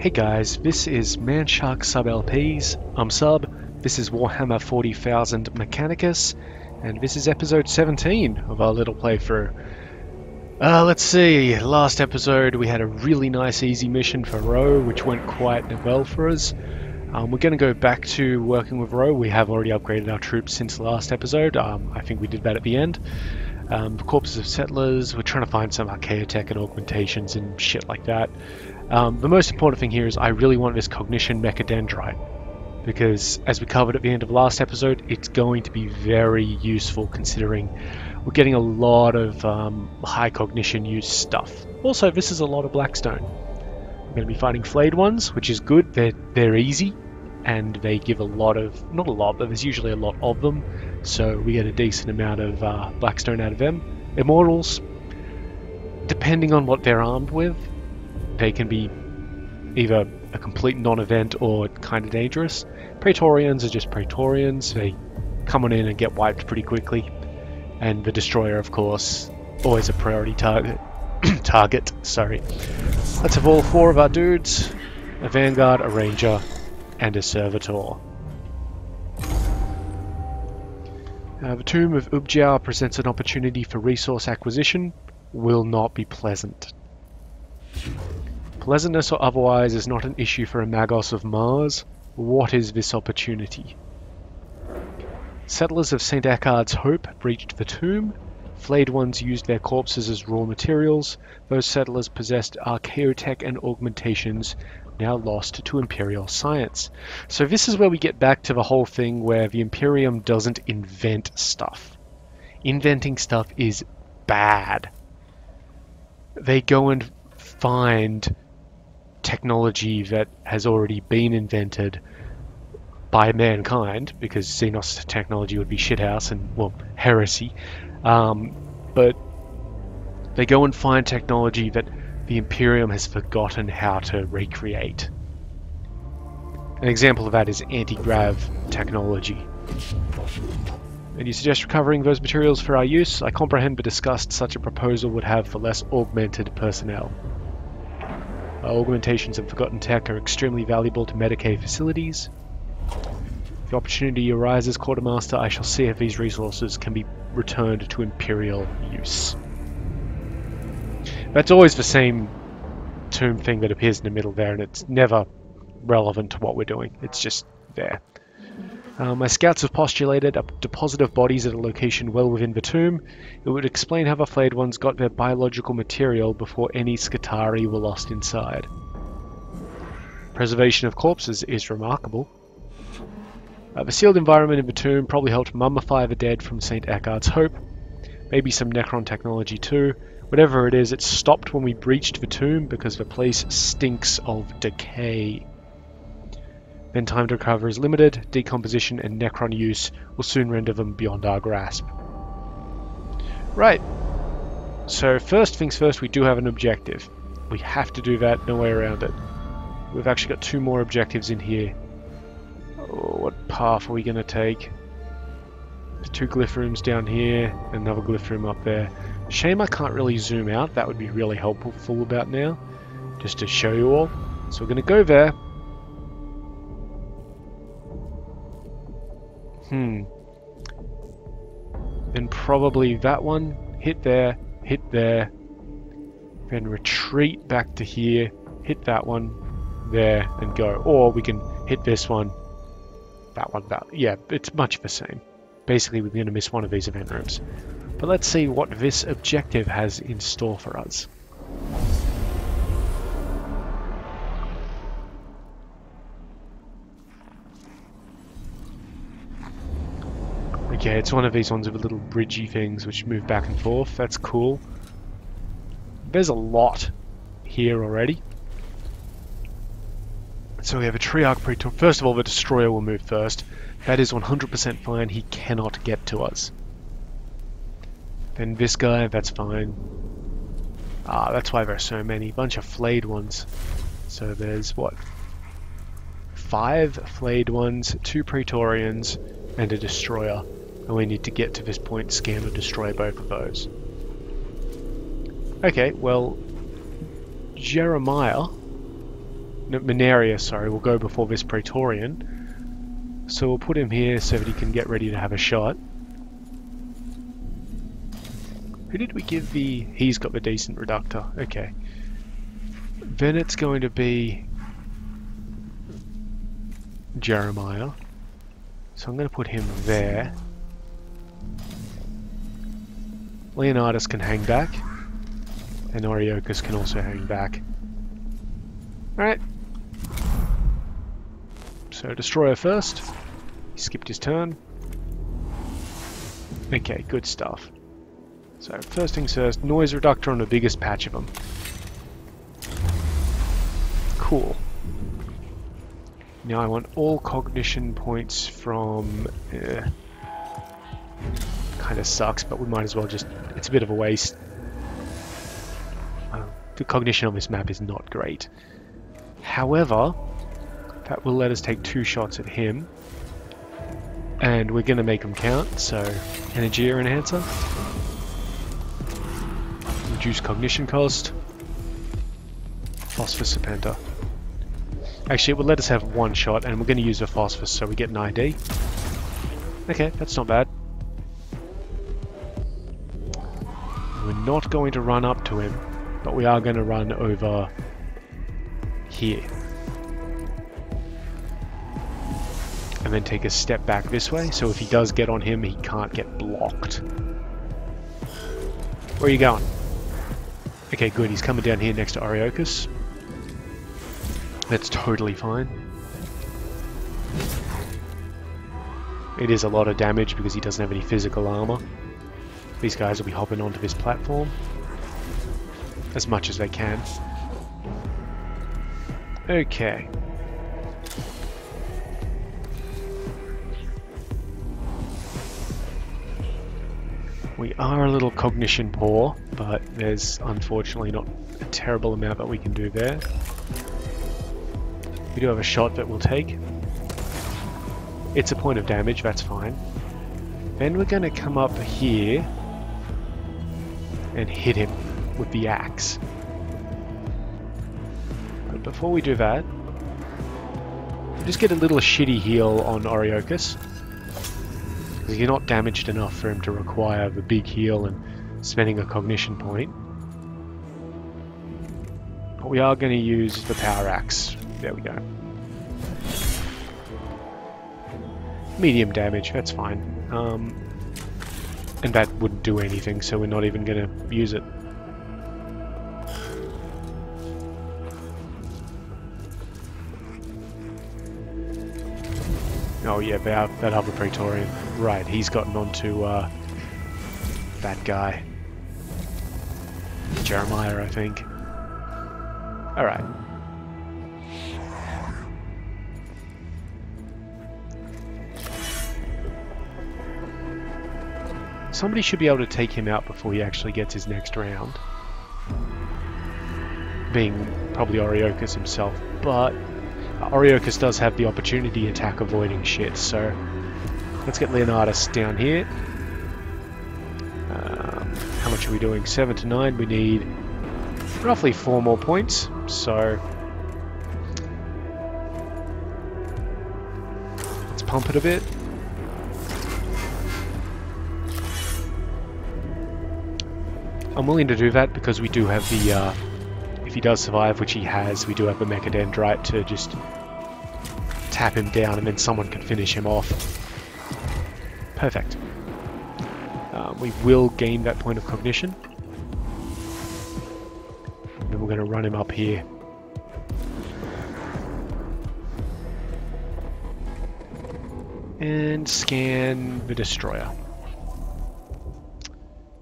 Hey guys, this is Manshark Sub LPs. I'm Sub. This is Warhammer 40,000 Mechanicus, and this is episode 17 of our little playthrough. Let's see, last episode we had a really nice easy mission for Ro, which went quite well for us. We're going to go back to working with Ro. We have already upgraded our troops since the last episode. I think we did that at the end. The corpses of settlers, we're trying to find some archaeotech and augmentations and shit like that. The most important thing here is I really want this cognition mechadendrite, because as we covered at the end of last episode, it's going to be very useful considering we're getting a lot of high cognition use stuff. Also, this is a lot of Blackstone. We're going to be fighting flayed ones, which is good. They're easy, and they give a lot of, not a lot, but there's usually a lot of them, so we get a decent amount of Blackstone out of them. Immortals, depending on what they're armed with, they can be either a complete non-event or kind of dangerous. Praetorians are just Praetorians. They come on in and get wiped pretty quickly. And the Destroyer, of course, always a priority target. Sorry. Let's have all four of our dudes: a Vanguard, a Ranger, and a Servitor. The Tomb of Ubjiao presents an opportunity for resource acquisition. Will not be pleasant. Pleasantness or otherwise is not an issue for a Magos of Mars. What is this opportunity? Settlers of St. Eckhard's Hope breached the tomb. Flayed ones used their corpses as raw materials. Those settlers possessed archaeotech and augmentations, now lost to Imperial science. So this is where we get back to the whole thing where the Imperium doesn't invent stuff. Inventing stuff is bad. They go and find technology that has already been invented by mankind, because Xenos technology would be shithouse and, well, heresy. But they go and find technology that the Imperium has forgotten how to recreate. An example of that is anti-grav technology. And you suggest recovering those materials for our use? I comprehend but disgust such a proposal would have for less augmented personnel. Augmentations of forgotten tech are extremely valuable to Medicaid facilities. If the opportunity arises, Quartermaster, I shall see if these resources can be returned to Imperial use. That's always the same tomb thing that appears in the middle there, and it's never relevant to what we're doing. It's just there. My scouts have postulated a deposit of bodies at a location well within the tomb. It would explain how the flayed ones got their biological material before any Scutari were lost inside. Preservation of corpses is remarkable. The sealed environment in the tomb probably helped mummify the dead from St. Eckhard's Hope. Maybe some Necron technology too. Whatever it is, it stopped when we breached the tomb because the place stinks of decay. Then time to recover is limited. Decomposition and Necron use will soon render them beyond our grasp. Right. So first things first, we do have an objective. We have to do that, no way around it. We've actually got two more objectives in here. Oh, what path are we going to take? There's two glyph rooms down here, another glyph room up there. Shame I can't really zoom out. That would be really helpful about now, just to show you all. So we're going to go there. Then probably that one, hit there, then retreat back to here, hit that one, there, and go. Or we can hit this one, that one, that. Yeah, it's much the same. Basically, we're going to miss one of these event rooms. But let's see what this objective has in store for us. Okay, it's one of these ones with little bridgey things which move back and forth. That's cool. There's a lot here already. So we have a Triarch Praetor. First of all, the Destroyer will move first. That is 100% fine. He cannot get to us. Then this guy, that's fine. That's why there are so many. Bunch of flayed ones. So there's, what? 5 flayed ones, 2 Praetorians, and a Destroyer. And we need to get to this point, scan or destroy both of those. Okay, well, Jeremiah no, Minarius, sorry, will go before this Praetorian. So we'll put him here so that he can get ready to have a shot. Who did we give the... He's got the decent reductor. Okay. Then it's going to be Jeremiah. So I'm going to put him there. Leonidas can hang back. And Oriocus can also hang back. Alright. So Destroyer first. He skipped his turn. Okay, good stuff. So first things first, noise reductor on the biggest patch of them. Cool. Now I want all cognition points from... kind of sucks, but we might as well just... It's a bit of a waste. The cognition on this map is not great. However, that will let us take 2 shots at him. And we're going to make them count, so... Energy enhancer. Reduce cognition cost. Phosphor Serpenter. Actually, it will let us have 1 shot, and we're going to use a phosphorus, so we get an ID. Okay, that's not bad. We're not going to run up to him, but we are going to run over here. And then take a step back this way, so if he does get on him, he can't get blocked. Where are you going? Okay, good, he's coming down here next to Oriocus. That's totally fine. It is a lot of damage because he doesn't have any physical armor. These guys will be hopping onto this platform as much as they can. Okay. We are a little cognition poor, but there's unfortunately not a terrible amount that we can do there. We do have a shot that we'll take. It's a point of damage, that's fine. Then we're going to come up here and hit him with the axe. But before we do that, we'll just get a little shitty heal on Oriocus. Because you're not damaged enough for him to require the big heal and spending a cognition point. But we are going to use the power axe. There we go. Medium damage, that's fine. And that wouldn't do anything, so we're not even going to use it. Oh yeah, that other Praetorian. Right, he's gotten onto that guy. Jeremiah, I think. Alright. Somebody should be able to take him out before he actually gets his next round. Being probably Oriocus himself, but Oriocus does have the opportunity attack avoiding shit, so let's get Leonidas down here. How much are we doing? 7 to 9. We need roughly 4 more points, so let's pump it a bit. I'm willing to do that because we do have the, if he does survive, which he has, we do have the Mechadendrite to just tap him down and then someone can finish him off. Perfect. We will gain that point of cognition. And then we're going to run him up here. And scan the Destroyer.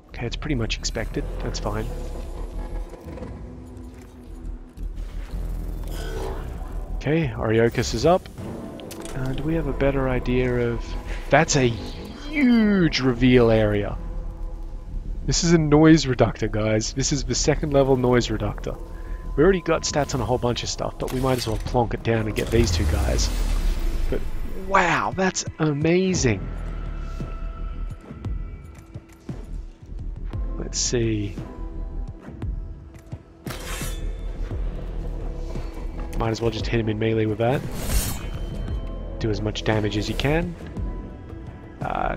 Okay, it's pretty much expected. That's fine. Okay, Oriocus is up. Do we have a better idea of... That's a huge reveal area. This is a noise reductor, guys. This is the 2nd level noise reductor. We already got stats on a whole bunch of stuff, but we might as well plonk it down and get these 2 guys. But wow, that's amazing. Let's see. Might as well just hit him in melee with that. Do as much damage as you can.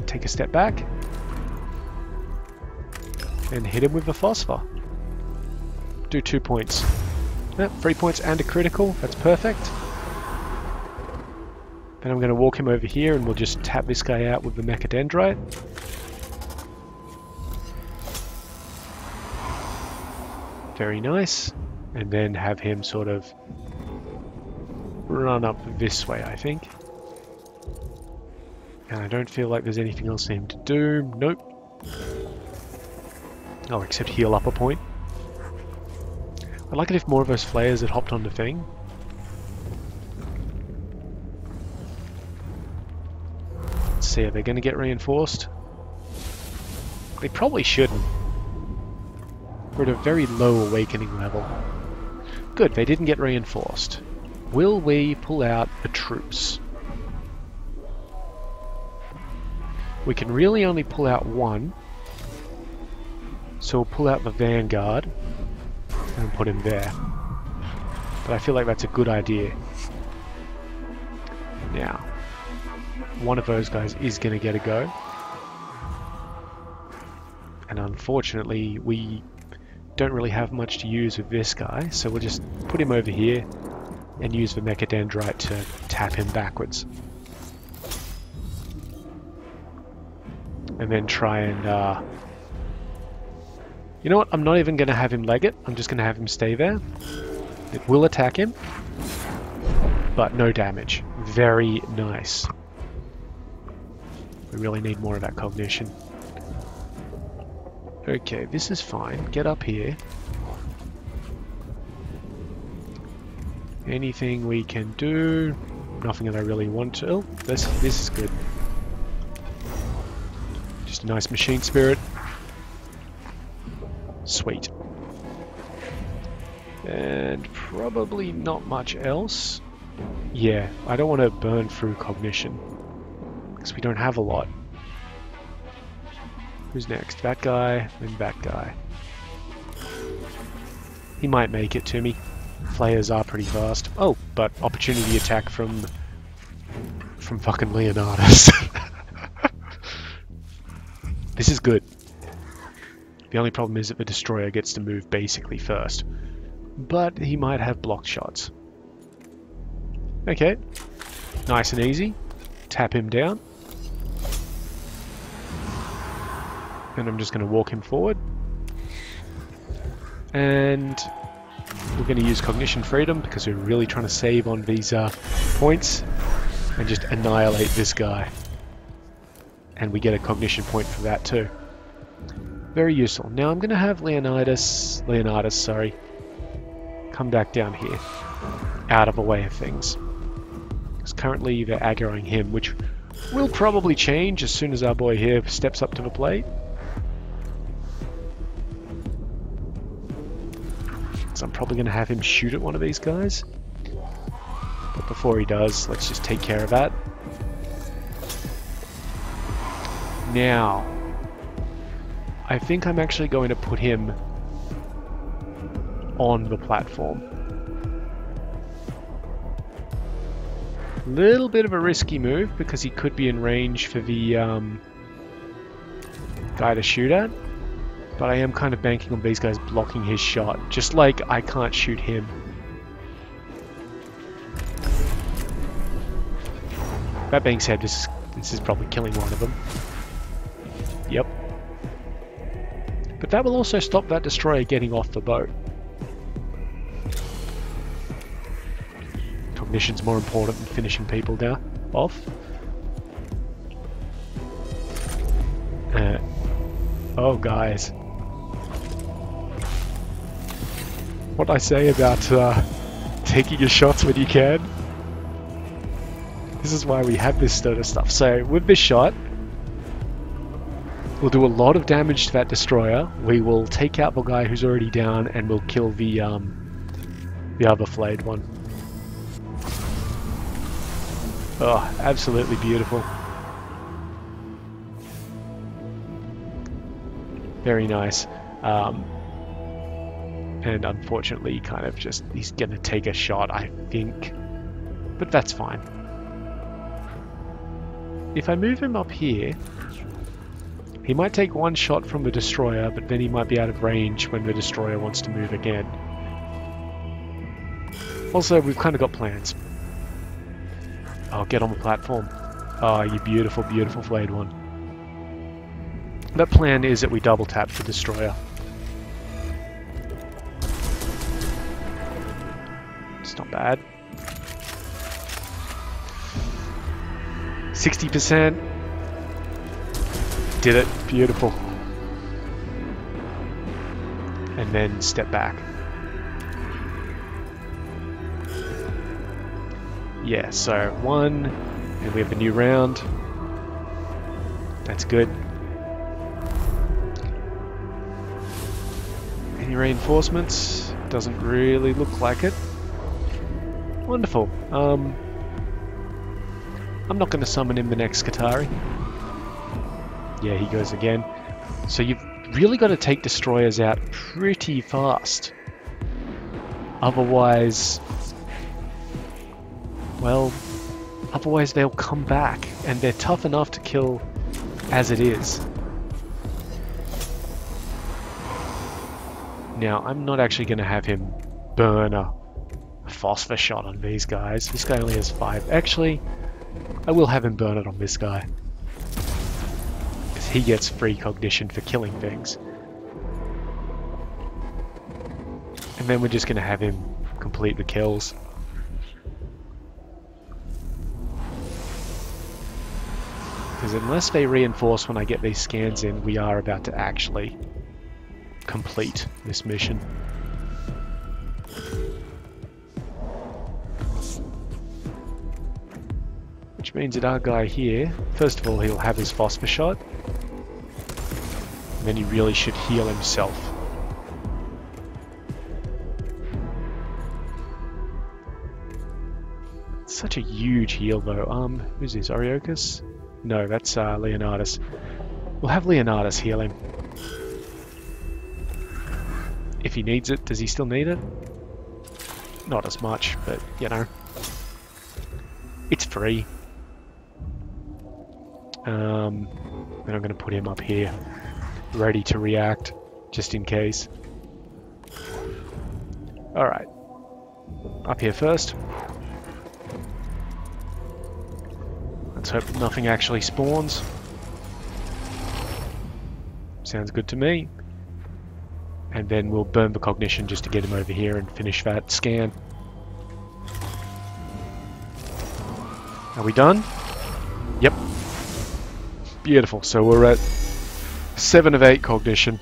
Take a step back. And hit him with the phosphor. Do 2 points. Yep, 3 points and a critical. That's perfect. Then I'm going to walk him over here and we'll just tap this guy out with the mechadendrite. Very nice. And then have him sort of run up this way, I think. And I don't feel like there's anything else for him to do. Nope. Oh, except heal up a point. I'd like it if more of those flayers had hopped on the thing. Let's see, are they going to get reinforced? They probably shouldn't. We're at a very low awakening level. Good, they didn't get reinforced. Will we pull out the troops? We can really only pull out one. So we'll pull out the vanguard and put him there. But I feel like that's a good idea. Now, one of those guys is going to get a go. And unfortunately, we don't really have much to use with this guy, so we'll just put him over here and use the mechadendrite to tap him backwards. And then try and... you know what? I'm not even going to have him leg it. I'm just going to have him stay there. It will attack him, but no damage. Very nice. We really need more of that cognition. Okay, this is fine. Get up here. Anything we can do? Nothing that I really want to. Oh, this is good. Just a nice machine spirit. Sweet. And probably not much else. Yeah, I don't want to burn through cognition, because we don't have a lot. Who's next? That guy, then that guy. He might make it to me. Flayers are pretty fast. Oh, but opportunity attack from fucking Leonidas. This is good. The only problem is that the destroyer gets to move basically first. But he might have blocked shots. Okay. Nice and easy. Tap him down. And I'm just going to walk him forward. And we're going to use Cognition Freedom because we're really trying to save on these points. And just annihilate this guy. And we get a Cognition point for that too. Very useful. Now I'm going to have Leonidas, sorry, come back down here, out of the way of things. Because currently they're aggroing him, which will probably change as soon as our boy here steps up to the plate. So I'm probably going to have him shoot at one of these guys. But before he does, let's just take care of that. Now, I think I'm actually going to put him on the platform. Little bit of a risky move because he could be in range for the guy to shoot at. But I am kind of banking on these guys blocking his shot, just like I can't shoot him. That being said, this is probably killing one of them. Yep. But that will also stop that destroyer getting off the boat. Cognition's more important than finishing people down off. Oh, guys. What I say about taking your shots when you can. This is why we have this sort of stuff. So with this shot, we'll do a lot of damage to that destroyer. We will take out the guy who's already down, and we'll kill the other flayed one. Oh, absolutely beautiful. Very nice. And unfortunately, kind of just, he's gonna take a shot, I think. But that's fine. If I move him up here, he might take one shot from the destroyer, but then he might be out of range when the destroyer wants to move again. Also, we've kind of got plans. Oh, get on the platform. Oh, you beautiful, beautiful flayed one. That plan is that we double tap the destroyer. It's not bad. 60%. Did it. Beautiful. And then step back. Yeah, so 1, and we have a new round. That's good. Any reinforcements? Doesn't really look like it. Wonderful. I'm not going to summon him the next Qatari. Yeah, he goes again. So you've really got to take destroyers out pretty fast. Otherwise, well, otherwise they'll come back, and they're tough enough to kill as it is. Now, I'm not actually going to have him burn a phosphor shot on these guys. This guy only has 5. Actually, I will have him burn it on this guy. Because he gets free cognition for killing things. And then we're just going to have him complete the kills. Because unless they reinforce when I get these scans in, we are about to actually complete this mission. Which means that our guy here, first of all, he'll have his phosphor shot. And then he really should heal himself. It's such a huge heal though. Who's this? Oriocus? No, that's Leonardus. We'll have Leonardus heal him. If he needs it, does he still need it? Not as much, but you know. It's free. Then I'm going to put him up here, ready to react, just in case. Alright. Up here first. Let's hope nothing actually spawns. Sounds good to me. And then we'll burn the cognition just to get him over here and finish that scan. Are we done? Yep. Beautiful. So we're at 7 of 8 cognition.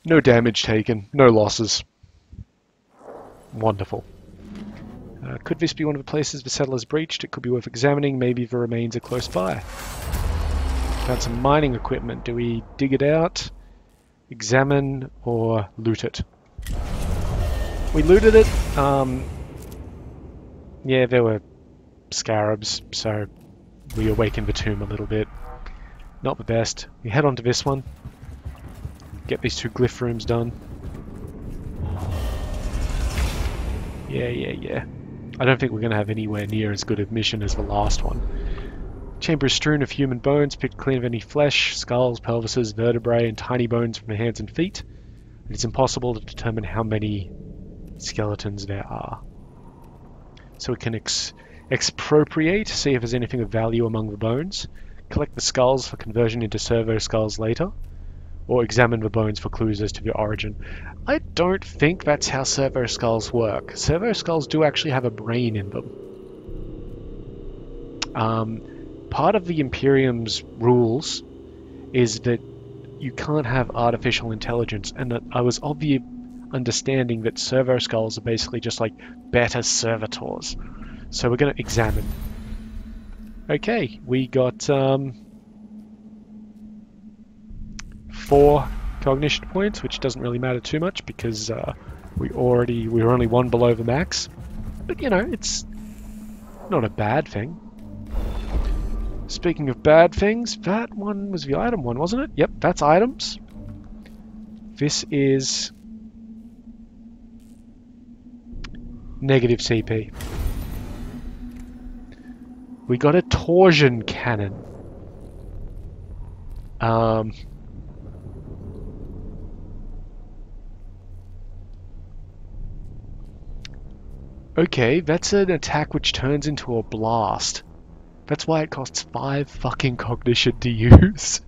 No damage taken. No losses. Wonderful. Could this be one of the places the settlers breached? It could be worth examining. Maybe the remains are close by. Found some mining equipment. Do we dig it out, examine, or loot it? We looted it. Yeah, there were scarabs, so we awakened the tomb a little bit. Not the best. We head on to this one. Get these 2 glyph rooms done. Yeah. I don't think we're going to have anywhere near as good a mission as the last one. Chamber is strewn with human bones, picked clean of any flesh, skulls, pelvises, vertebrae, and tiny bones from the hands and feet. It's impossible to determine how many skeletons there are. So we can expropriate, see if there's anything of value among the bones, collect the skulls for conversion into servo skulls later, or examine the bones for clues as to their origin. I don't think that's how servo skulls work. Servo skulls do actually have a brain in them. Part of the Imperium's rules is that you can't have artificial intelligence, and that I was of the understanding that servo skulls are basically just like better servitors. So we're going to examine. Okay, we got 4 cognition points, which doesn't really matter too much because we were only 1 below the max. But you know, it's not a bad thing. Speaking of bad things, that one was the item one, wasn't it? Yep, that's items. This is Negative CP. We got a torsion cannon. Okay, that's an attack which turns into a blast. That's why it costs 5 fucking cognition to use.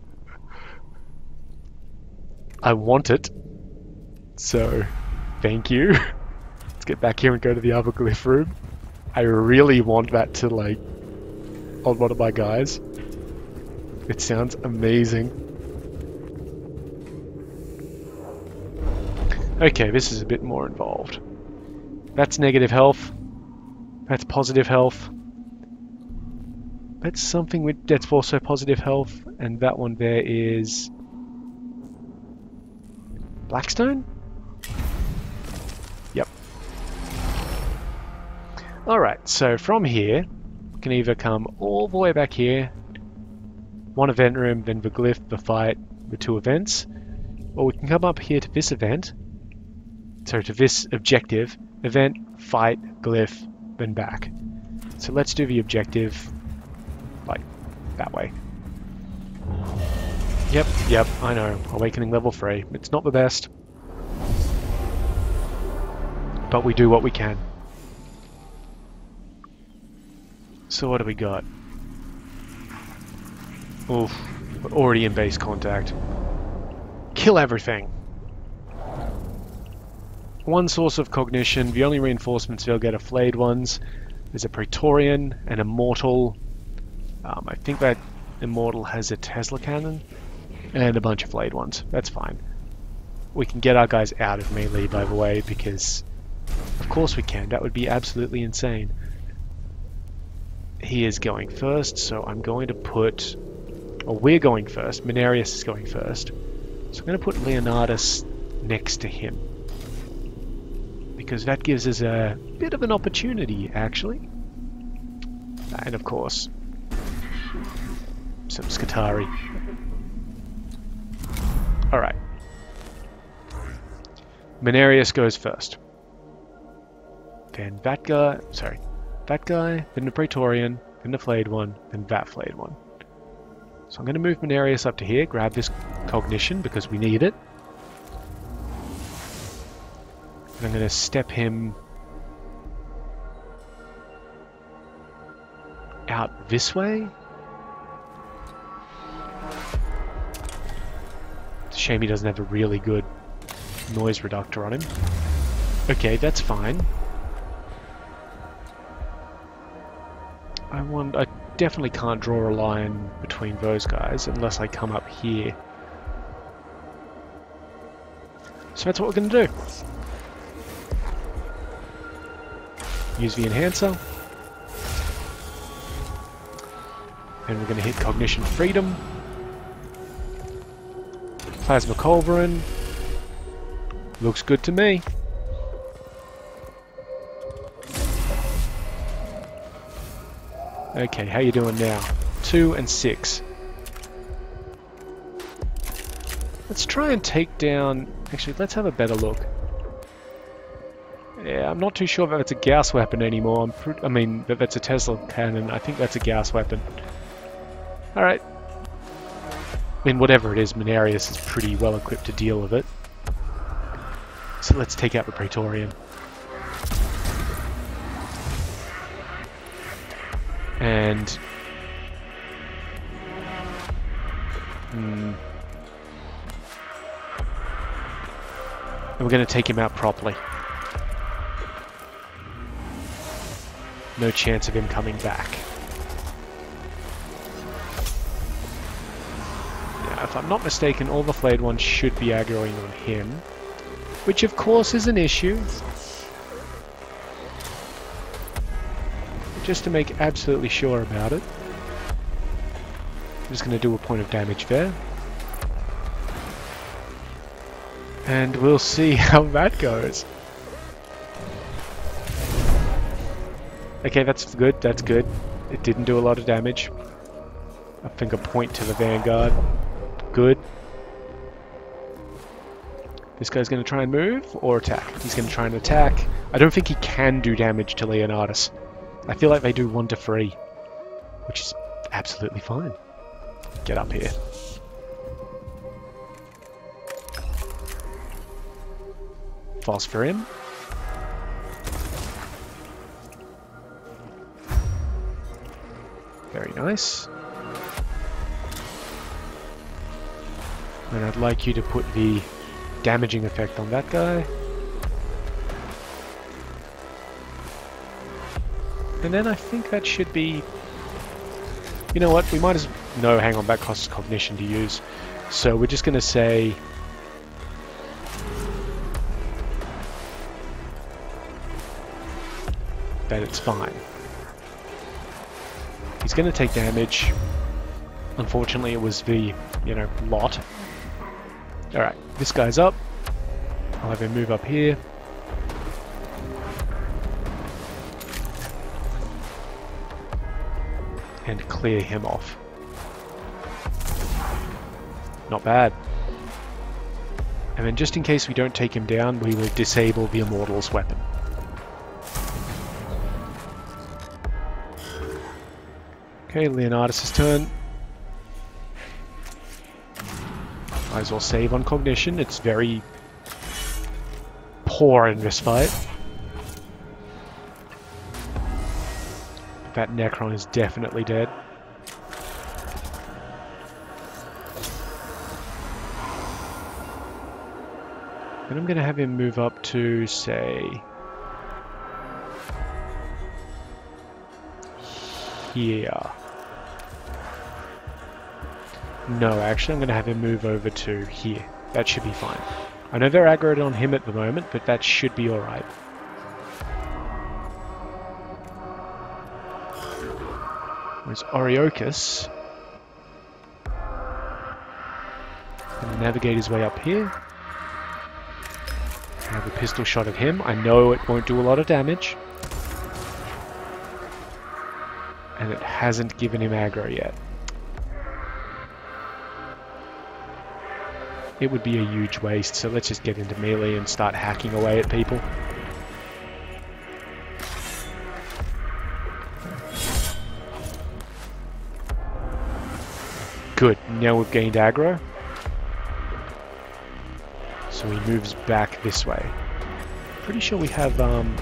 I want it. So, thank you. Let's get back here and go to the other glyph room. I really want that to, like, on one of my guys. It sounds amazing. Okay, this is a bit more involved. That's negative health. That's positive health. That's something that's also positive health. And that one there is... Blackstone? Yep. Alright, so from here, we can either come all the way back here, one event room, then the glyph, the fight, the 2 events, or we can come up here to this event, so to this objective, event, fight, glyph, then back. So let's do the objective, like, that way. Yep, I know, Awakening level 3. It's not the best, but we do what we can. So what do we got? Oof, we're already in base contact. Kill everything! One source of cognition, the only reinforcements they'll get are flayed ones. There's a Praetorian, an Immortal. I think that Immortal has a Tesla cannon. And a bunch of flayed ones. That's fine. We can get our guys out of melee, by the way, because... Of course we can. That would be absolutely insane. He is going first, so I'm going to put... Or we're going first. Mechanicus is going first. So I'm going to put Leonardus next to him. Because that gives us a bit of an opportunity, actually. And of course, some Scutari. Alright. Mechanicus goes first. Then that guy, then the Praetorian, then the flayed one, then that flayed one. So I'm going to move Mechanicus up to here, grab this cognition because we need it. And I'm going to step him out this way. It's a shame he doesn't have a really good noise reductor on him. Okay, that's fine. I definitely can't draw a line between those guys unless I come up here. So that's what we're going to do. Use the enhancer. And we're going to hit Cognition Freedom. Plasma Culverin. Looks good to me. Okay, how you doing now? 2 and 6. Let's try and take down... Actually, let's have a better look. Yeah, I'm not too sure that it's a Gauss weapon anymore. I mean, that that's a Tesla cannon. I think that's a Gauss weapon. Alright. I mean, whatever it is, Mechanicus is pretty well equipped to deal with it. So let's take out the Praetorian. And... And we're going to take him out properly. No chance of him coming back. Now, if I'm not mistaken, all the flayed ones should be aggroing on him. Which, of course, is an issue. Just to make absolutely sure about it. I'm just going to do a point of damage there. And we'll see how that goes. Okay, that's good, that's good. It didn't do a lot of damage. I think a point to the Vanguard. Good. This guy's going to try and move or attack. He's going to try and attack. I don't think he can do damage to Leonidas. I feel like they do 1 to 3, which is absolutely fine. Get up here. Phosphor him. Very nice. And I'd like you to put the damaging effect on that guy. And then I think that should be... You know what, we might as... No, hang on, that costs cognition to use. So we're just going to say... that it's fine. He's going to take damage. Unfortunately, it was the, you know, lot. Alright, this guy's up. I'll have him move up here. And clear him off. Not bad. And then just in case we don't take him down, we will disable the Immortal's weapon. Okay, Leonidas' turn. Might as well save on cognition. It's very poor in this fight. That Necron is definitely dead. And I'm going to have him move up to, say... here. No, actually I'm going to have him move over to here. That should be fine. I know they're aggroed on him at the moment, but that should be alright. Where's Oriocus? Gonna navigate his way up here. Have a pistol shot at him. I know it won't do a lot of damage. And it hasn't given him aggro yet. It would be a huge waste, so let's just get into melee and start hacking away at people. Good, now we've gained aggro. So he moves back this way. Pretty sure we have,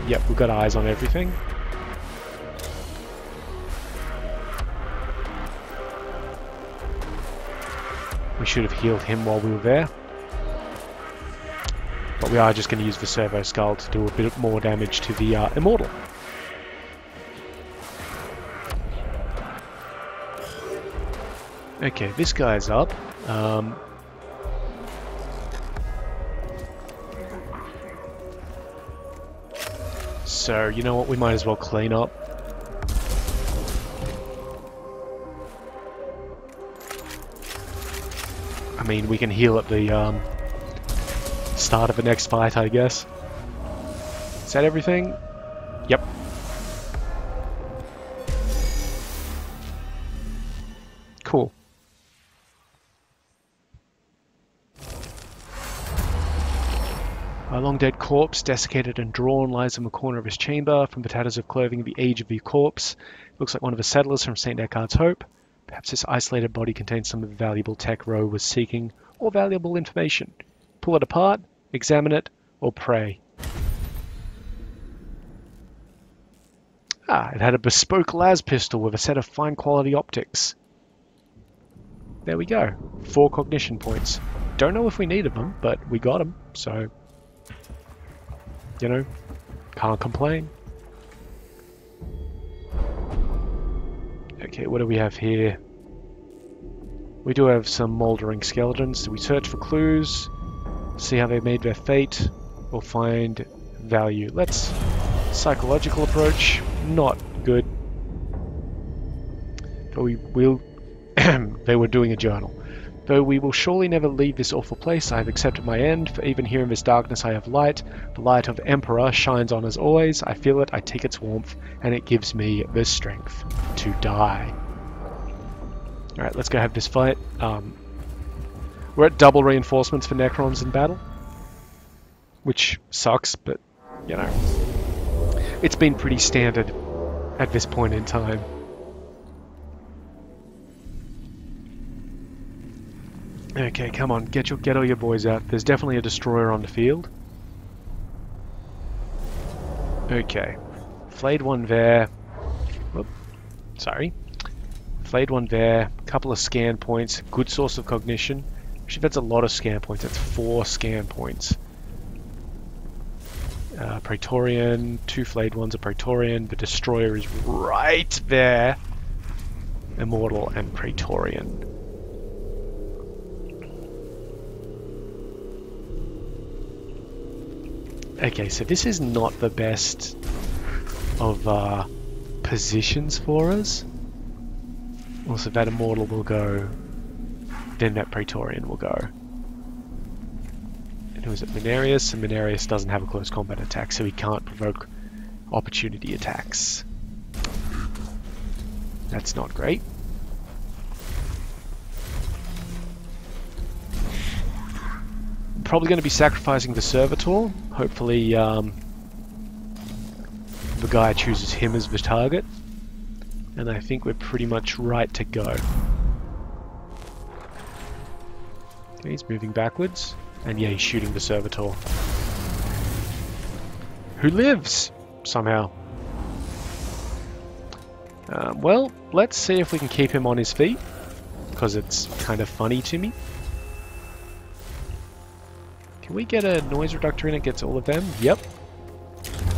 yep, we've got eyes on everything. We should have healed him while we were there. But we are just going to use the Servo Skull to do a bit more damage to the Immortal. Okay, this guy's up. So, you know what, we might as well clean up. I mean, we can heal at the start of the next fight, I guess. Is that everything? Yep. Cool. A long-dead corpse, desiccated and drawn, lies in the corner of his chamber. From the tatters of clothing, the age of the corpse looks like one of the settlers from St. Eckhardt's Hope. Perhaps this isolated body contains some of the valuable tech Roe was seeking, or valuable information. Pull it apart, examine it, or pray. Ah, it had a bespoke las pistol with a set of fine quality optics. There we go. 4 cognition points. Don't know if we needed them, but we got them, so... You know, can't complain. Okay, what do we have here? We do have some mouldering skeletons. Do we search for clues? See how they made their fate? Or find value? Let's... Psychological approach. Not good. But we will... They were doing a journal. Though we will surely never leave this awful place, I have accepted my end, for even here in this darkness I have light. The light of Emperor shines on as always. I feel it, I take its warmth, and it gives me the strength to die. Alright, let's go have this fight. We're at double reinforcements for Necrons in battle. Which sucks, but, you know. It's been pretty standard at this point in time. Okay, come on, get all your boys out. There's definitely a destroyer on the field. Okay, flayed one there. Whoop. Sorry. Flayed one there. Couple of scan points. Good source of cognition. Actually, that's a lot of scan points. That's 4 scan points. Praetorian. 2 flayed ones. A Praetorian. The destroyer is right there. Immortal and Praetorian. Okay, so this is not the best of positions for us. Also, that Immortal will go, then that Praetorian will go. And who is it? Mechanicus, and Mechanicus doesn't have a close combat attack, so he can't provoke opportunity attacks. That's not great. Probably going to be sacrificing the Servitor. Hopefully the guy chooses him as the target. And I think we're pretty much right to go. Okay, he's moving backwards. And yeah, he's shooting the Servitor. Who lives? Somehow. Well, let's see if we can keep him on his feet. Because it's kind of funny to me. Can we get a noise reductor in that gets all of them? Yep.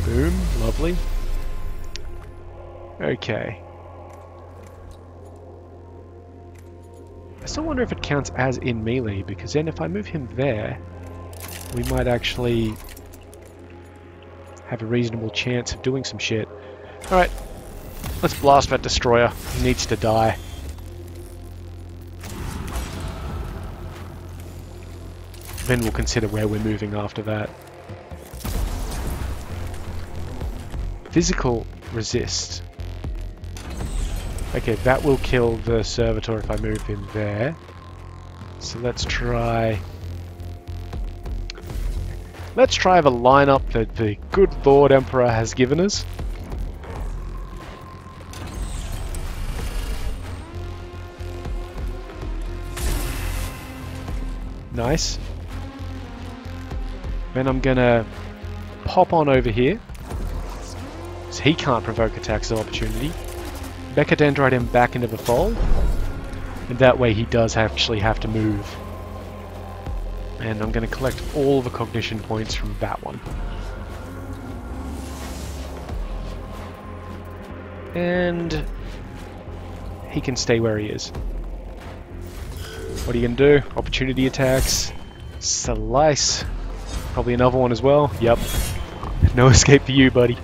Boom. Lovely. Okay. I still wonder if it counts as in melee, because then if I move him there, we might actually have a reasonable chance of doing some shit. Alright, let's blast that destroyer. He needs to die. Then we'll consider where we're moving after that. Physical resist. Okay, that will kill the Servitor if I move him there. So let's try... Let's try the lineup that the good Lord Emperor has given us. Nice. Then I'm gonna pop on over here. So he can't provoke attacks of opportunity. Mechadendrite him back into the fold. And that way he does actually have to move. And I'm going to collect all the cognition points from that one. And he can stay where he is. What are you going to do? Opportunity attacks. Slice. Probably another one as well. Yep. No escape for you, buddy.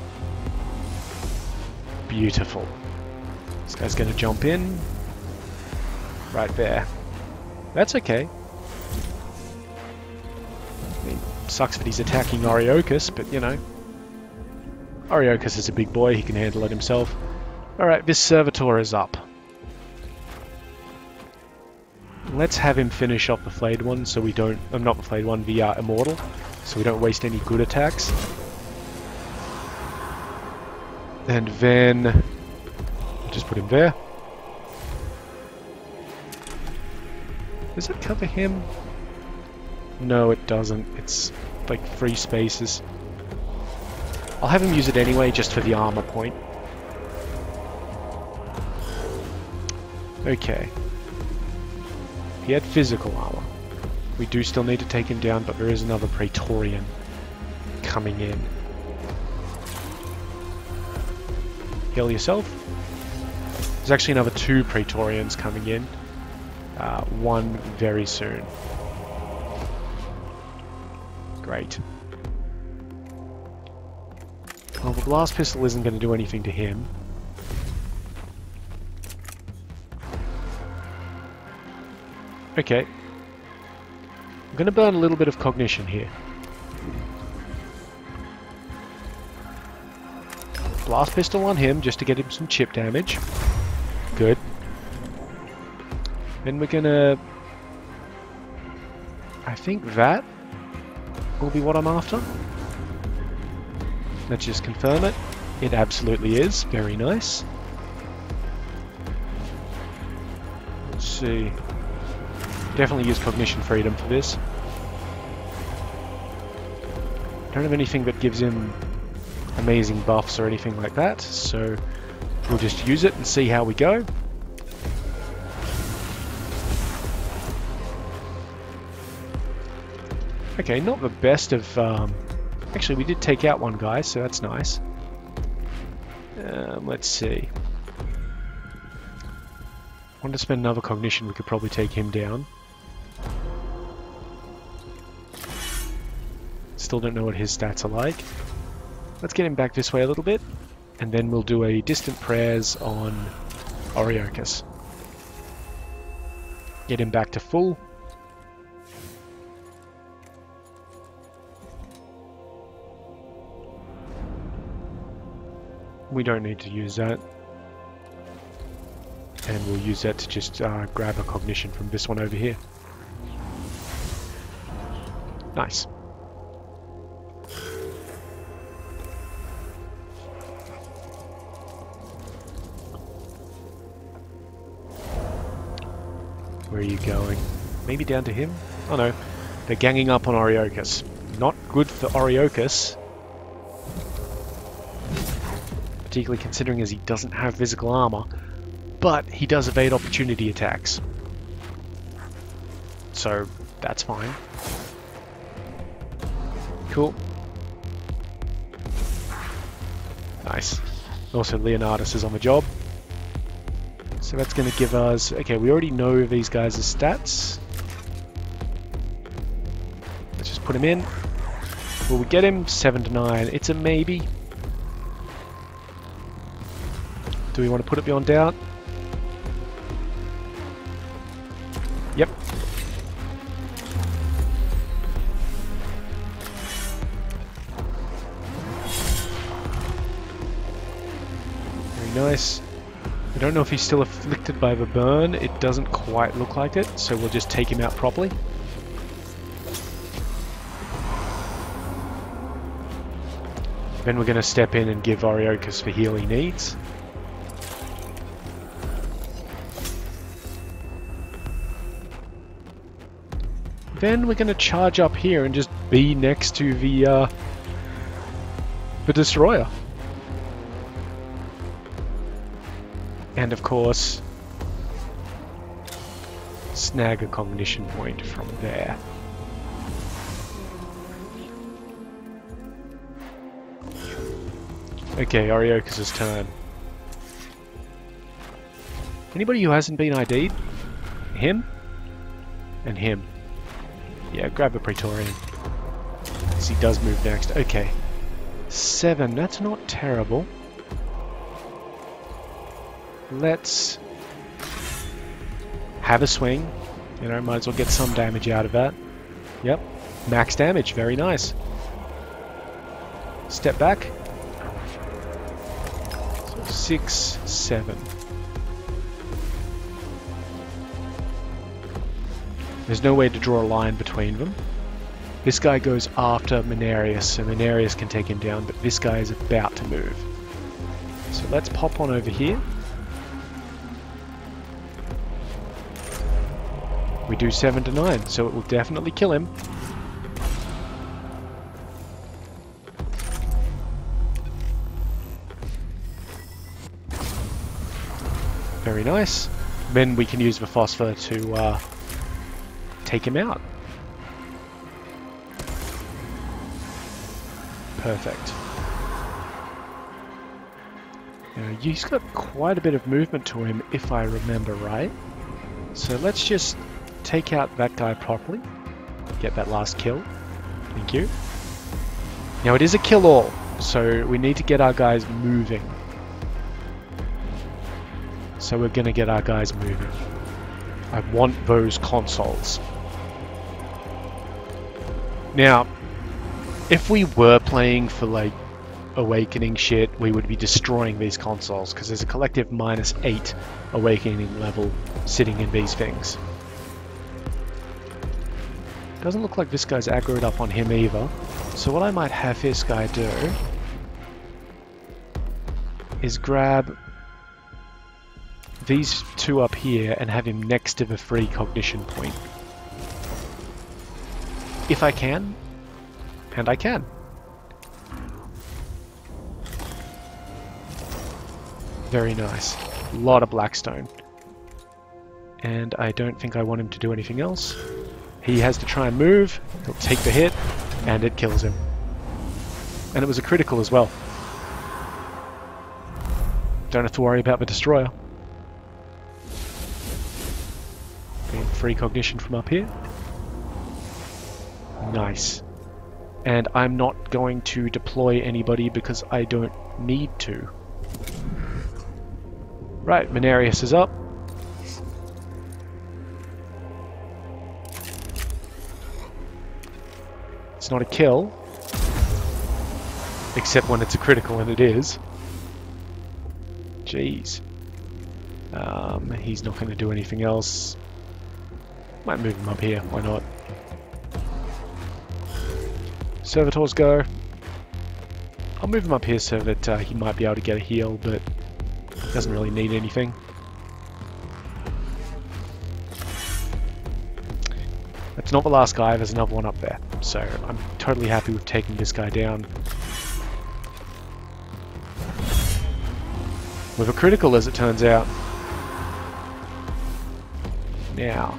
Beautiful. This guy's going to jump in. Right there. That's okay. I mean, sucks that he's attacking Oriocus, but you know. Oriocus is a big boy, he can handle it himself. Alright, this Servitor is up. Let's have him finish off the flayed one so we don't... not the flayed one, the Immortal. So we don't waste any good attacks. And then... just put him there. Does it cover him? No, it doesn't. It's like free spaces. I'll have him use it anyway, just for the armor point. Okay. He had physical armor. We do still need to take him down, but there is another Praetorian coming in. Heal yourself. There's actually another 2 Praetorians coming in. One very soon. Great. Well, the blast pistol isn't going to do anything to him. Okay. I'm going to burn a little bit of cognition here. Blast pistol on him, just to get him some chip damage. Good. Then we're gonna... I think that will be what I'm after. Let's just confirm it. It absolutely is. Very nice. Let's see. Definitely use Cognition Freedom for this. Don't have anything that gives him amazing buffs or anything like that, so we'll just use it and see how we go. Okay, not the best of... actually, we did take out one guy, so that's nice. Let's see. I want to spend another Cognition, we could probably take him down. Still don't know what his stats are like. Let's get him back this way a little bit, and then we'll do a Distant Prayers on Oriocus. Get him back to full. We don't need to use that. And we'll use that to just grab a Cognition from this one over here. Nice. Where are you going? Maybe down to him? Oh no, they're ganging up on Oriocus. Not good for Oriocus. Particularly considering as he doesn't have physical armor, but he does evade opportunity attacks. So that's fine. Cool. Nice. Also Leonardus is on the job. So that's going to give us... Okay, we already know these guys' stats. Let's just put him in. Will we get him? 7 to 9. It's a maybe. Do we want to put it beyond doubt? Yep. Very nice. I don't know if he's still afflicted by the burn. It doesn't quite look like it, so we'll just take him out properly. Then we're going to step in and give Oriocus the heal he needs. Then we're going to charge up here and just be next to the destroyer. And of course, snag a Cognition point from there. Okay, Oriocus' turn. Anybody who hasn't been ID'd? Him? And him. Yeah, grab a Praetorian. Because he does move next. Okay. 7, that's not terrible. Let's have a swing. You know, might as well get some damage out of that. Yep. Max damage, very nice. Step back. So 6, 7. There's no way to draw a line between them. This guy goes after Mechanicus, so Mechanicus can take him down, but this guy is about to move. So let's pop on over here. We do 7 to 9, so it will definitely kill him. Very nice. Then we can use the phosphor to take him out. Perfect. He's got quite a bit of movement to him, if I remember right. So let's just take out that guy properly. Get that last kill. Thank you. Now it is a kill-all, so we need to get our guys moving. So we're going to get our guys moving. I want those consoles. Now, if we were playing for like awakening shit, we would be destroying these consoles because there's a collective -8 awakening level sitting in these things. Doesn't look like this guy's aggroed up on him either. So what I might have this guy do is grab these two up here and have him next to the free cognition point. If I can, and I can. Very nice. A lot of blackstone. And I don't think I want him to do anything else. He has to try and move, he'll take the hit, and it kills him. And it was a critical as well. Don't have to worry about the destroyer. Getting free cognition from up here. Nice. And I'm not going to deploy anybody because I don't need to. Right, Mechanicus is up. It's not a kill. Except when it's a critical, and it is. Jeez. He's not going to do anything else. Might move him up here, why not? Servitors go. I'll move him up here so that he might be able to get a heal, but he doesn't really need anything. That's not the last guy, there's another one up there. So I'm totally happy with taking this guy down. With a critical, as it turns out. Now,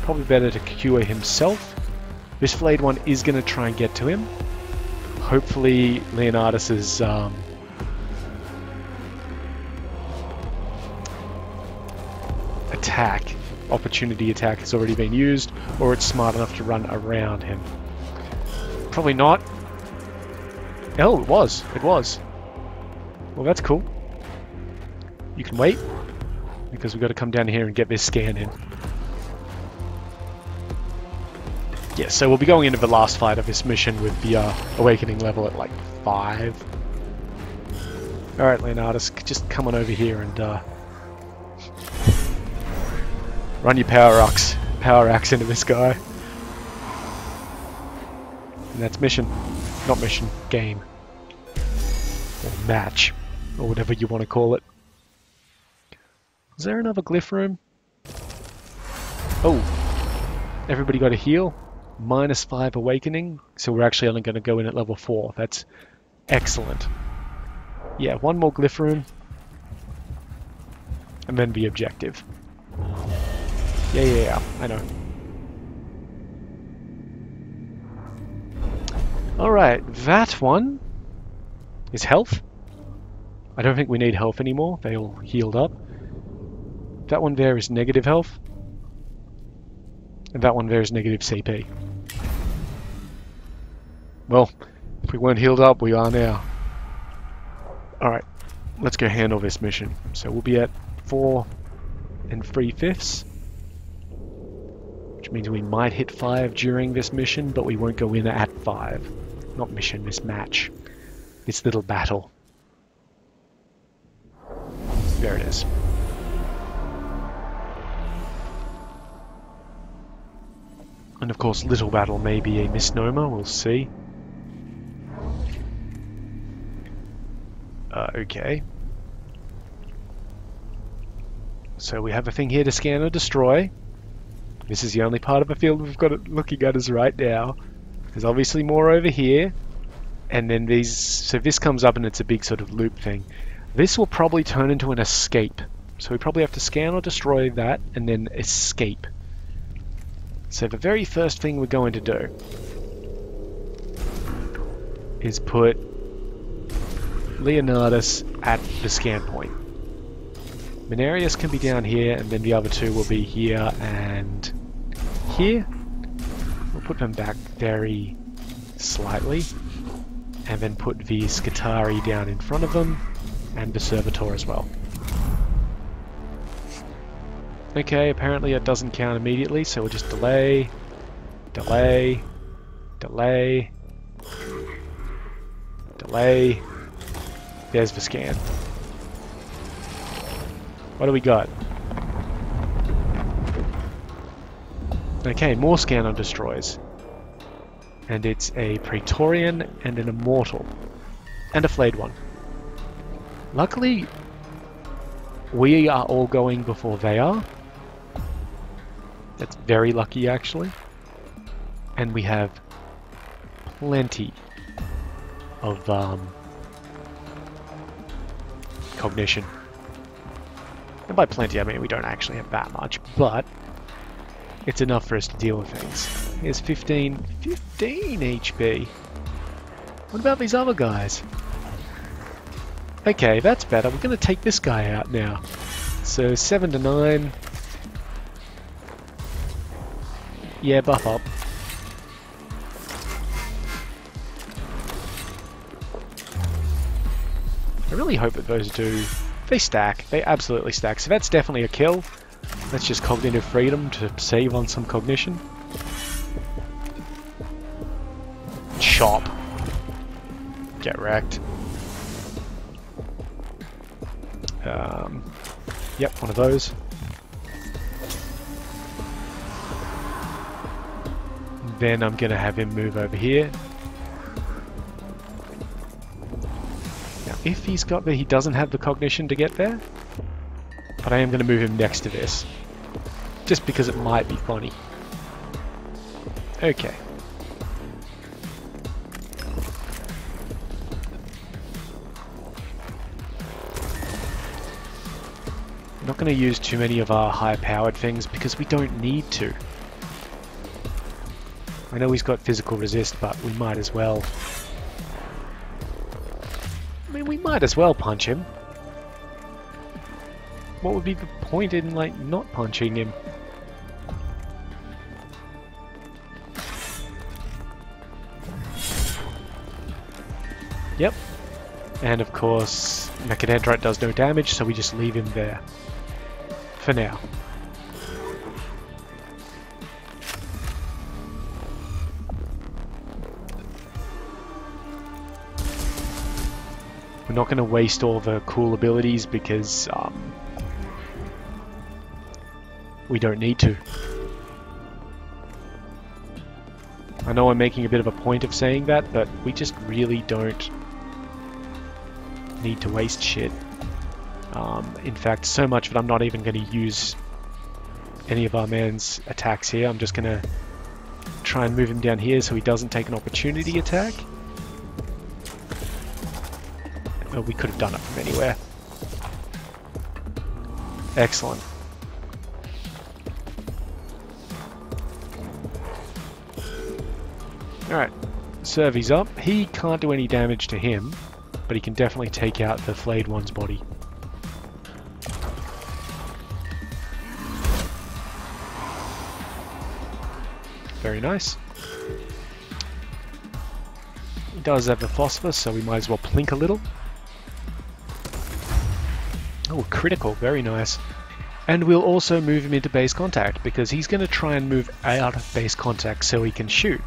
probably better to cure himself. This flayed one is going to try and get to him. Hopefully Leonardus's opportunity attack has already been used, or it's smart enough to run around him. Probably not. Oh, it was. It was. Well, that's cool. You can wait, because we've got to come down here and get this scan in. Yeah, so we'll be going into the last fight of this mission with the awakening level at like 5. Alright, Leonardus, just come on over here and run your power axe into this guy. And that's mission. Not mission, game. Or match. Or whatever you want to call it. Is there another glyph room? Oh. Everybody got a heal. -5 awakening. So we're actually only going to go in at level 4. That's excellent. Yeah, one more glyph room. And then the objective. Yeah, I know. Alright, that one is health. I don't think we need health anymore. They all healed up. That one there is negative health. And that one there is negative CP. Well, if we weren't healed up, we are now. Alright, let's go handle this mission. So we'll be at 4 3/5. Which means we might hit 5 during this mission, but we won't go in at 5. Not mission, this match. This little battle. There it is. And of course, little battle may be a misnomer, we'll see. Okay. So we have a thing here to scan or destroy. This is the only part of the field we've got it looking at us right now. There's obviously more over here. And then these... So this comes up and it's a big sort of loop thing. This will probably turn into an escape. So we probably have to scan or destroy that and then escape. So the very first thing we're going to do is put Leonardus at the scan point. Mechanicus can be down here, and then the other two will be here and here. We'll put them back very slightly, and then put the Scutari down in front of them, and the Servitor as well. Okay, apparently it doesn't count immediately, so we'll just delay, delay, delay, delay. There's the scan. What do we got? Okay, more scanner destroys. And it's a Praetorian and an Immortal. And a flayed one. Luckily, we are all going before they are. That's very lucky, actually. And we have plenty of cognition. And by plenty, I mean we don't actually have that much, but it's enough for us to deal with things. Here's 15 HP. What about these other guys? Okay, that's better. We're going to take this guy out now. So 7 to 9. Yeah, buff up. I really hope that those do. They stack. They absolutely stack. So that's definitely a kill. That's just cognitive freedom to save on some cognition. Chop. Get wrecked. Yep, one of those. Then I'm gonna have him move over here. Now, if he doesn't have the cognition to get there, but I am gonna move him next to this, just because it might be funny. Okay. I'm not going to use too many of our high-powered things because we don't need to. I know he's got physical resist, but we might as well. I mean, we might as well punch him. What would be the point in, like, not punching him? Yep. And of course, Mechanicus does no damage, so we just leave him there. For now. We're not going to waste all the cool abilities because we don't need to. I know I'm making a bit of a point of saying that, but we just really don't need to waste shit. In fact, so much that I'm not even going to use any of our man's attacks here. I'm just going to try and move him down here so he doesn't take an opportunity attack. Oh, we could have done it from anywhere. Excellent. Alright, Survey's up. He can't do any damage to him, but he can definitely take out the flayed one's body. Very nice. He does have the phosphorus, so we might as well plink a little. Oh, critical, very nice. And we'll also move him into base contact, because he's going to try and move out of base contact so he can shoot.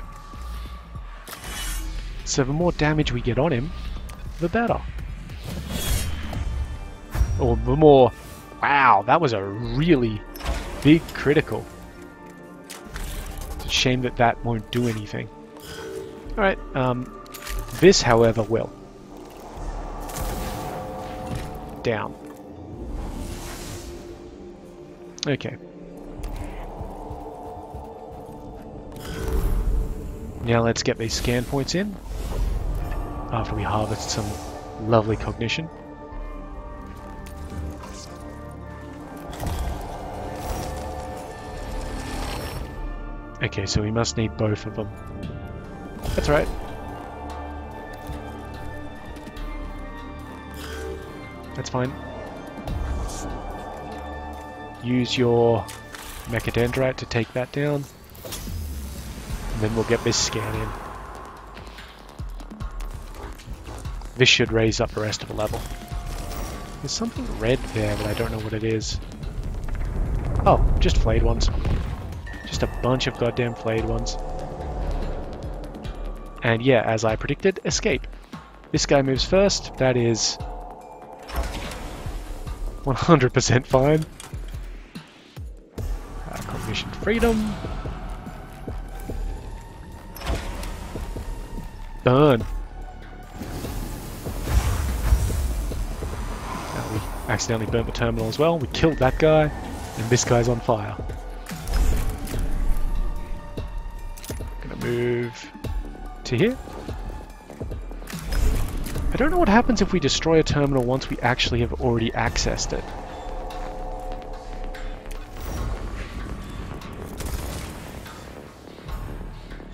So the more damage we get on him, the better. Or the more... Wow, that was a really big critical. It's a shame that that won't do anything. Alright, this, however, will. Down. Okay. Now let's get these scan points in, after we harvest some lovely cognition. Okay, so we must need both of them. That's right. That's fine. Use your Mechadendrite to take that down. And then we'll get this scan in. This should raise up the rest of the level. There's something red there, but I don't know what it is. Oh, just flayed ones. Just a bunch of goddamn flayed ones. And yeah, as I predicted, escape. This guy moves first. That is 100% fine. Cognition freedom. Accidentally burnt the terminal as well. We killed that guy, and this guy's on fire. Gonna move to here. I don't know what happens if we destroy a terminal once we actually have already accessed it.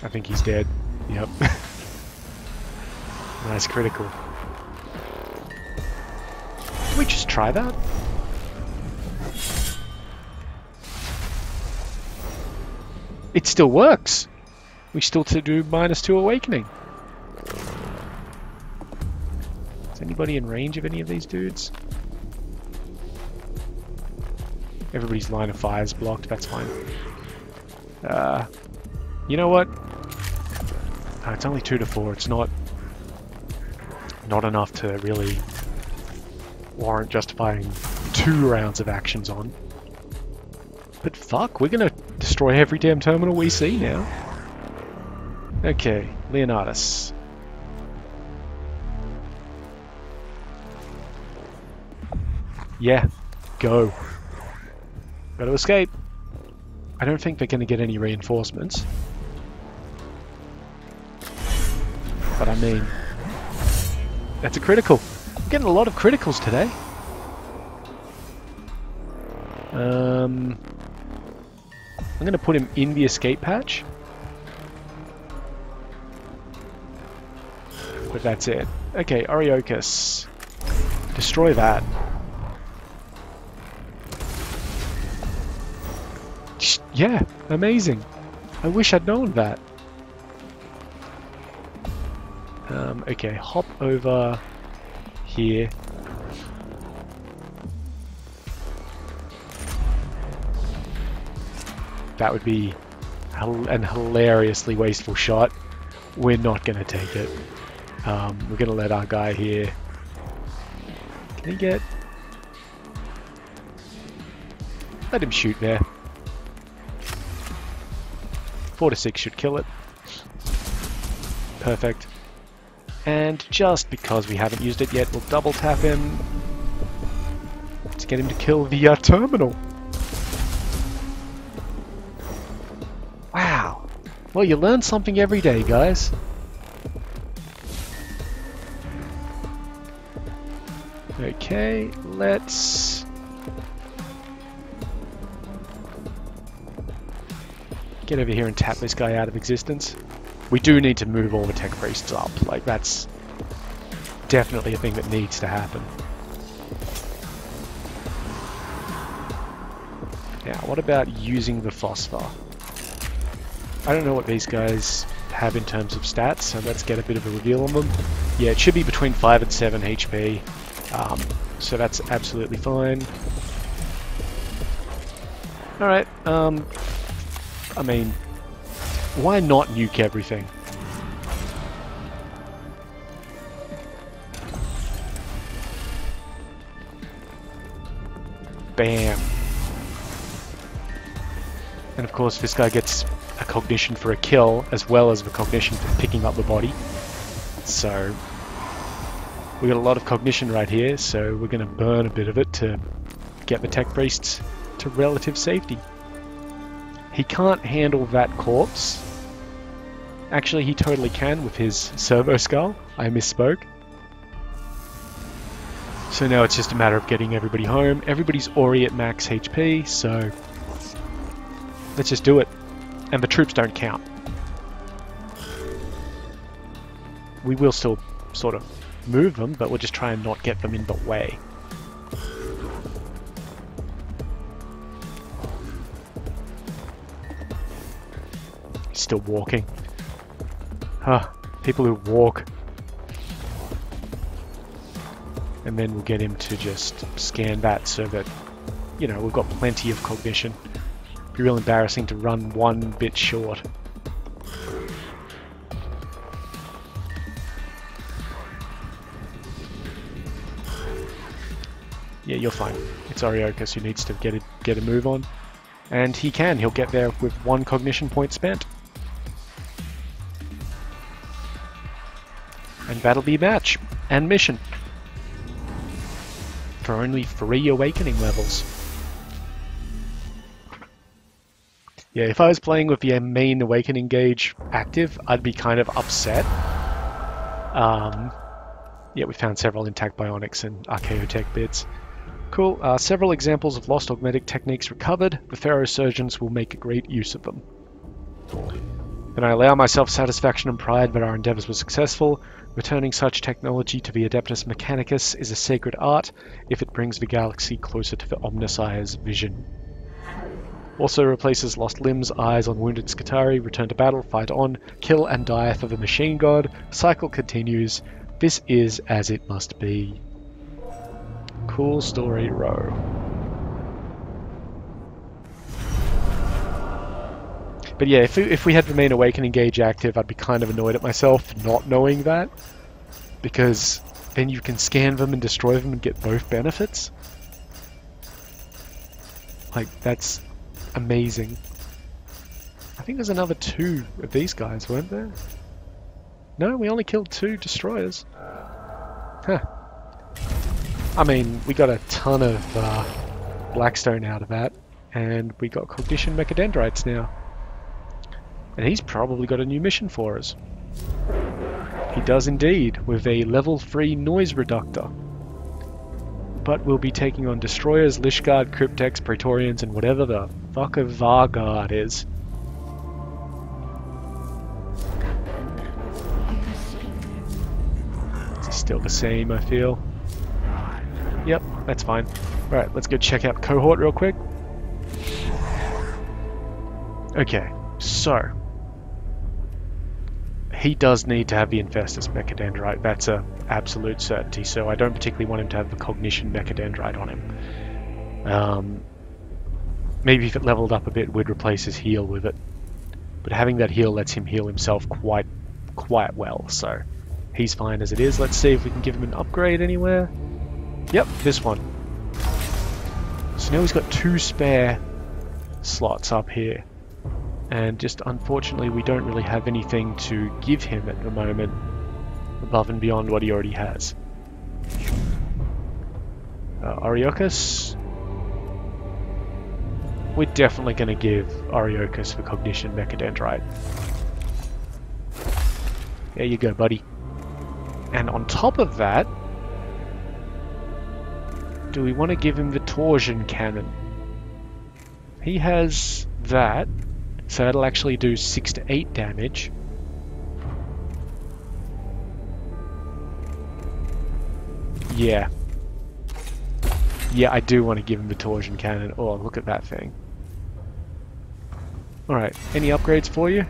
I think he's dead. Yep. Nice critical. Can we just try that? It still works! We still do -2 awakening. Is anybody in range of any of these dudes? Everybody's line of fire is blocked, that's fine. You know what? It's only 2 to 4, it's not enough to really warrant justifying 2 rounds of actions on. But fuck, we're gonna destroy every damn terminal we see now. Okay, Leonidas. Yeah, go. Gotta escape. I don't think they're gonna get any reinforcements. But I mean, that's a critical. I'm getting a lot of criticals today. I'm going to put him in the escape patch. But that's it. Okay, Oriocus. Destroy that. Yeah, amazing. I wish I'd known that. Okay, hop over here. That would be an hilariously wasteful shot. We're not going to take it. We're going to let our guy here... Can he get... Let him shoot there. 4 to 6 should kill it. Perfect. And just because we haven't used it yet, we'll double tap him to get him to kill the terminal. Wow. Well, you learn something every day, guys. Okay, let's... get over here and tap this guy out of existence. We do need to move all the tech priests up. Like, that's definitely a thing that needs to happen. Now, what about using the phosphor? I don't know what these guys have in terms of stats, so let's get a bit of a reveal on them. Yeah, it should be between 5 and 7 HP, so that's absolutely fine. Alright, I mean, why not nuke everything? Bam. And of course this guy gets a cognition for a kill, as well as the cognition for picking up the body. So, we got a lot of cognition right here, so we're going to burn a bit of it to get the tech priests to relative safety. He can't handle that corpse. Actually, he totally can with his servo skull. I misspoke. So now it's just a matter of getting everybody home. Everybody's already at max HP, so let's just do it. And the troops don't count. We will still sort of move them, but we'll just try and not get them in the way. Still walking. People who walk. And then we'll get him to just scan that so that, you know, we've got plenty of cognition. It'd be real embarrassing to run one bit short. Yeah, you're fine. It's Oriocus who needs to get a move on. And he can. He'll get there with 1 cognition point spent. And that'll be match and mission. for only 3 awakening levels. Yeah, if I was playing with the main awakening gauge active, I'd be kind of upset. Yeah, we found several intact bionics and archaeotech bits. Cool. Several examples of lost augmetic techniques recovered. The Pharaoh surgeons will make great use of them. Then I allow myself satisfaction and pride that our endeavors were successful. Returning such technology to the Adeptus Mechanicus is a sacred art if it brings the galaxy closer to the Omnissiah's vision. Also replaces lost limbs, eyes on wounded Skitarii, return to battle, fight on, kill and die for the machine god. Cycle continues. This is as it must be. Cool story, row. But yeah, if we had the main awakening gauge active, I'd be kind of annoyed at myself not knowing that. Because then you can scan them and destroy them and get both benefits. Like, that's amazing. I think there's another 2 of these guys, weren't there? No, we only killed 2 destroyers. Huh. I mean, we got a ton of Blackstone out of that, and we got Cognition Mechadendrites now. And he's probably got a new mission for us. He does indeed, with a level 3 noise reductor. But we'll be taking on destroyers, Lishguard, Cryptex, Praetorians, and whatever the fuck a Varguard is. It's still the same, I feel. Yep, that's fine. Alright, let's go check out Cohort real quick. Okay, so he does need to have the Infestus Mechadendrite. That's a absolute certainty, so I don't particularly want him to have the Cognition Mechadendrite on him. Maybe if it leveled up a bit, we'd replace his heal with it. But having that heal lets him heal himself quite well, so he's fine as it is. Let's see if we can give him an upgrade anywhere. Yep, this one. So now he's got 2 spare slots up here. And just unfortunately we don't really have anything to give him at the moment above and beyond what he already has. Oriocus. We're definitely going to give Oriocus the Cognition Mechadendrite. There you go, buddy. And on top of that, do we want to give him the Torsion Cannon? He has that. So that'll actually do 6 to 8 damage. Yeah. Yeah, I do want to give him the Torsion Cannon. Oh, look at that thing. Alright, any upgrades for you?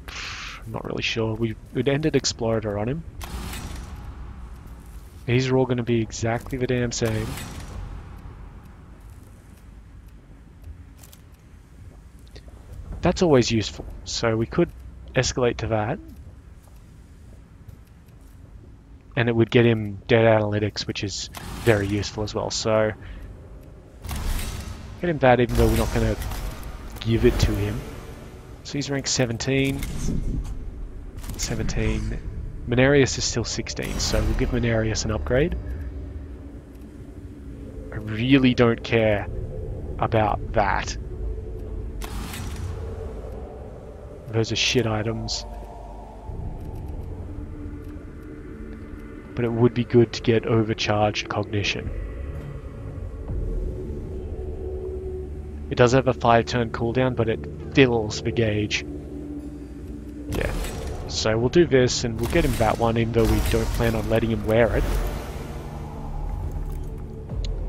I'm not really sure. We'd ended Explorator on him. These are all going to be exactly the damn same. That's always useful, so we could escalate to that. And it would get him dead analytics, which is very useful as well, so get him that even though we're not going to give it to him. So he's ranked 17. 17. Menarius is still 16, so we'll give Menarius an upgrade. I really don't care about that. Those are shit items. But it would be good to get overcharged cognition. It does have a 5-turn cooldown, but it fills the gauge. Yeah. So we'll do this, and we'll get him that one, even though we don't plan on letting him wear it.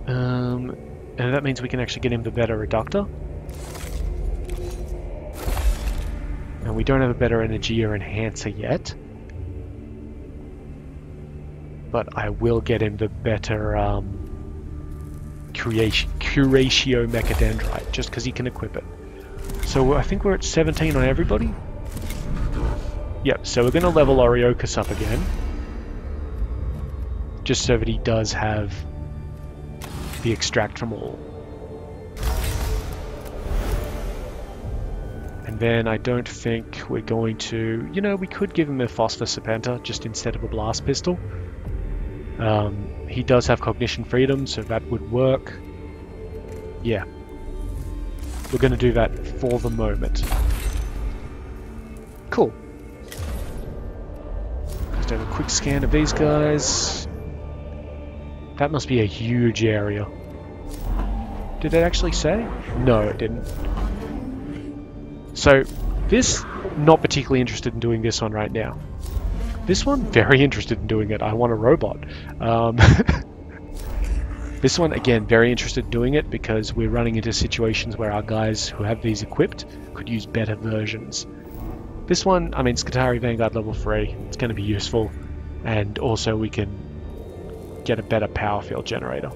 And that means we can actually get him the better reductor. And we don't have a better energy or enhancer yet. But I will get him the better Curatio Mechadendrite, just because he can equip it. So I think we're at 17 on everybody. Yep, so we're going to level Oriocus up again. Just so that he does have the extract from all. And then I don't think we're going to... You know, we could give him a Phosphor Serpenter just instead of a Blast Pistol. He does have Cognition Freedom, so that would work. Yeah. We're going to do that for the moment. Cool. Just have a quick scan of these guys. That must be a huge area. Did it actually say? No, it didn't. So, this, not particularly interested in doing this one right now. This one, very interested in doing it. I want a robot. This one, again, very interested in doing it because we're running into situations where our guys who have these equipped could use better versions. This one, I mean, Skitarii Vanguard level 3. It's going to be useful. And also we can get a better power field generator.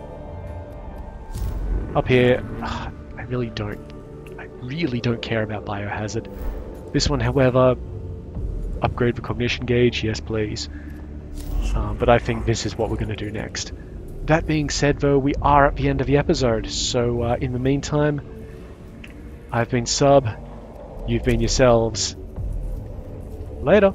Up here, I really don't care about Biohazard. This one, however, upgrade the Cognition Gauge, yes please. But I think this is what we're going to do next. That being said though, we are at the end of the episode, so in the meantime, I've been Sub, you've been yourselves. Later!